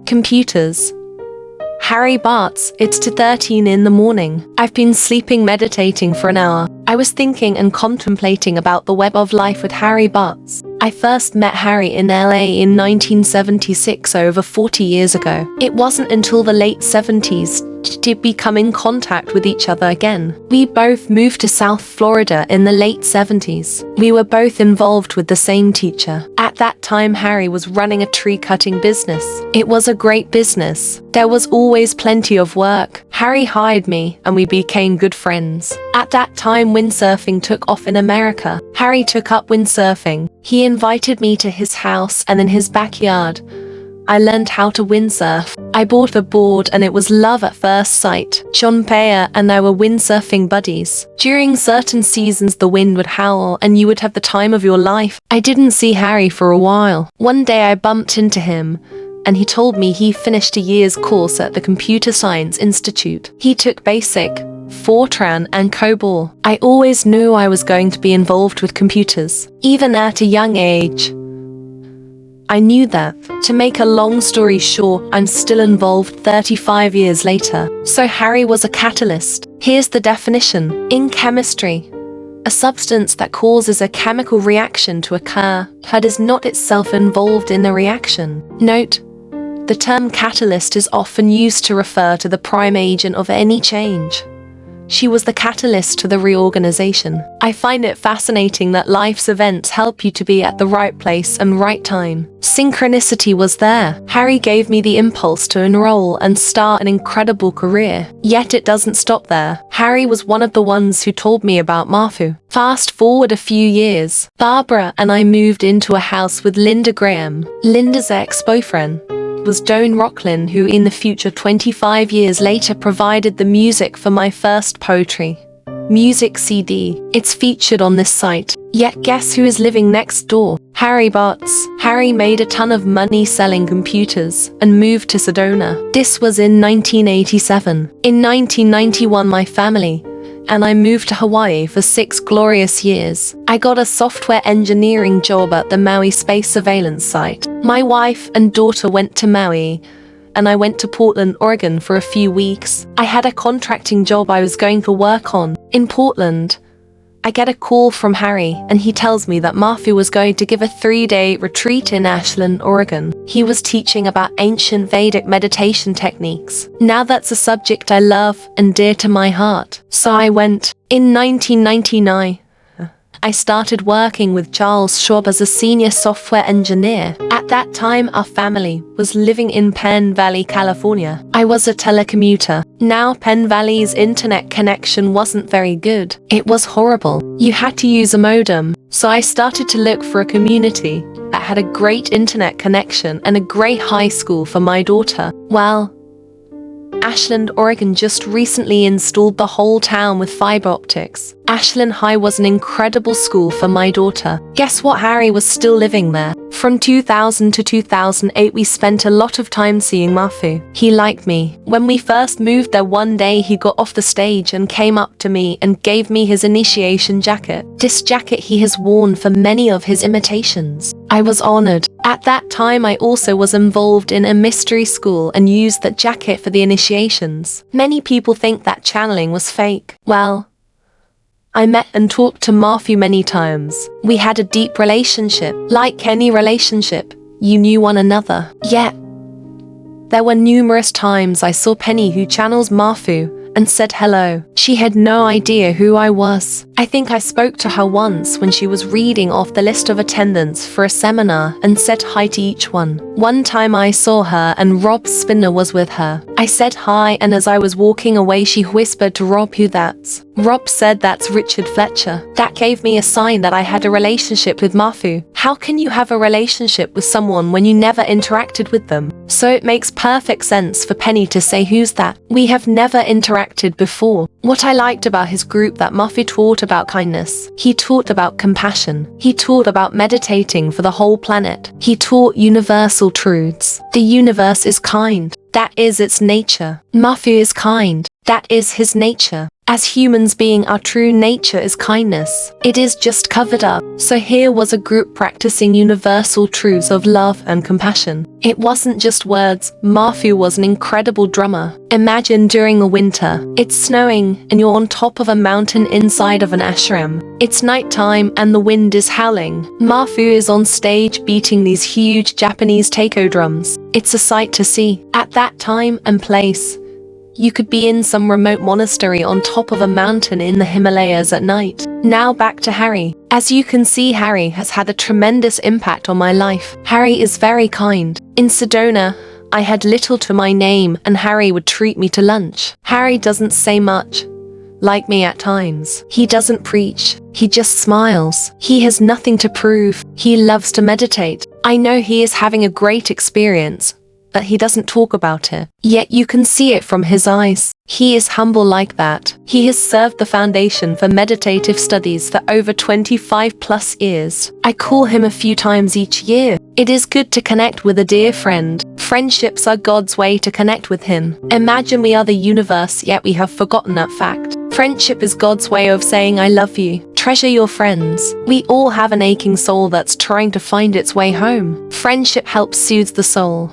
Computers. Harry Bartz, it's 2:13 in the morning. I've been sleeping meditating for an hour. I was thinking and contemplating about the web of life with Harry Bartz. I first met Harry in LA in 1976, over 40 years ago. It wasn't until the late 70s did we come in contact with each other again. We both moved to South Florida in the late 70s. We were both involved with the same teacher. At that time, Harry was running a tree cutting business. It was a great business. There was always plenty of work. Harry hired me and we became good friends. At that time, windsurfing took off in America. Harry took up windsurfing. He invited me to his house, and in his backyard, I learned how to windsurf. I bought a board and it was love at first sight. John Payer and I were windsurfing buddies. During certain seasons the wind would howl and you would have the time of your life. I didn't see Harry for a while. One day I bumped into him and he told me he finished a year's course at the Computer Science Institute. He took BASIC, Fortran and COBOL. I always knew I was going to be involved with computers, even at a young age. I knew that. To make a long story short, I'm still involved 35 years later. So Harry was a catalyst. Here's the definition. In chemistry, a substance that causes a chemical reaction to occur, but is not itself involved in the reaction. Note, the term catalyst is often used to refer to the prime agent of any change. She was the catalyst to the reorganization. I find it fascinating that life's events help you to be at the right place and right time. Synchronicity was there. Harry gave me the impulse to enroll and start an incredible career. Yet it doesn't stop there. Harry was one of the ones who told me about Marfu. Fast forward a few years. Barbara and I moved into a house with Linda Graham. Linda's ex-boyfriend was Don Rocklin, who in the future 25 years later provided the music for my first poetry music CD. It's featured on this site. Yet guess who is living next door? Harry Bartz. Harry made a ton of money selling computers and moved to Sedona. This was in 1987. In 1991 my family and I moved to Hawaii for 6 glorious years. I got a software engineering job at the Maui Space Surveillance Site. My wife and daughter went to Maui, and I went to Portland, Oregon for a few weeks. I had a contracting job I was going to work on. In Portland, I get a call from Harry, and he tells me that Marfu was going to give a 3-day retreat in Ashland, Oregon. He was teaching about ancient Vedic meditation techniques. Now that's a subject I love and dear to my heart. So I went. In 1999, I started working with Charles Schwab as a senior software engineer. At that time, our family was living in Penn Valley, California. I was a telecommuter. Now Penn Valley's internet connection wasn't very good. It was horrible. You had to use a modem. So I started to look for a community that had a great internet connection and a great high school for my daughter. Well, Ashland, Oregon just recently installed the whole town with fiber optics. Ashland High was an incredible school for my daughter. Guess what? Harry was still living there. From 2000 to 2008 we spent a lot of time seeing Marfu. He liked me. When we first moved there one day he got off the stage and came up to me and gave me his initiation jacket. This jacket he has worn for many of his imitations. I was honored. At that time I also was involved in a mystery school and used that jacket for the initiations. Many people think that channeling was fake. Well, I met and talked to Marfu many times. We had a deep relationship. Like any relationship, you knew one another. Yet, there were numerous times I saw Penny, who channels Marfu, and said hello. She had no idea who I was. I think I spoke to her once when she was reading off the list of attendance for a seminar and said hi to each one. One time I saw her and Rob Spinner was with her. I said hi, and as I was walking away she whispered to Rob, "Who that's?" Rob said, "That's Richard Fletcher." That gave me a sign that I had a relationship with Marfu. How can you have a relationship with someone when you never interacted with them? So it makes perfect sense for Penny to say, "Who's that?" We have never interacted before. What I liked about his group, that Marfu taught about kindness. He taught about compassion. He taught about meditating for the whole planet. He taught universal truths. The universe is kind. That is its nature. Marfu is kind. That is his nature. As humans being, our true nature is kindness. It is just covered up. So here was a group practicing universal truths of love and compassion. It wasn't just words. Matthew was an incredible drummer. Imagine during the winter, it's snowing and you're on top of a mountain inside of an ashram. It's nighttime and the wind is howling. Matthew is on stage beating these huge Japanese taiko drums. It's a sight to see. At that time and place, you could be in some remote monastery on top of a mountain in the Himalayas at night. Now back to Harry. As you can see, Harry has had a tremendous impact on my life. Harry is very kind. In Sedona, I had little to my name and Harry would treat me to lunch. Harry doesn't say much. Like me at times. He doesn't preach. He just smiles. He has nothing to prove. He loves to meditate. I know he is having a great experience, but he doesn't talk about it. Yet you can see it from his eyes. He is humble like that. He has served the foundation for meditative studies for over 25 plus years. I call him a few times each year. It is good to connect with a dear friend. Friendships are God's way to connect with him. Imagine we are the universe, yet we have forgotten that fact. Friendship is God's way of saying I love you. Treasure your friends. We all have an aching soul that's trying to find its way home. Friendship helps soothe the soul.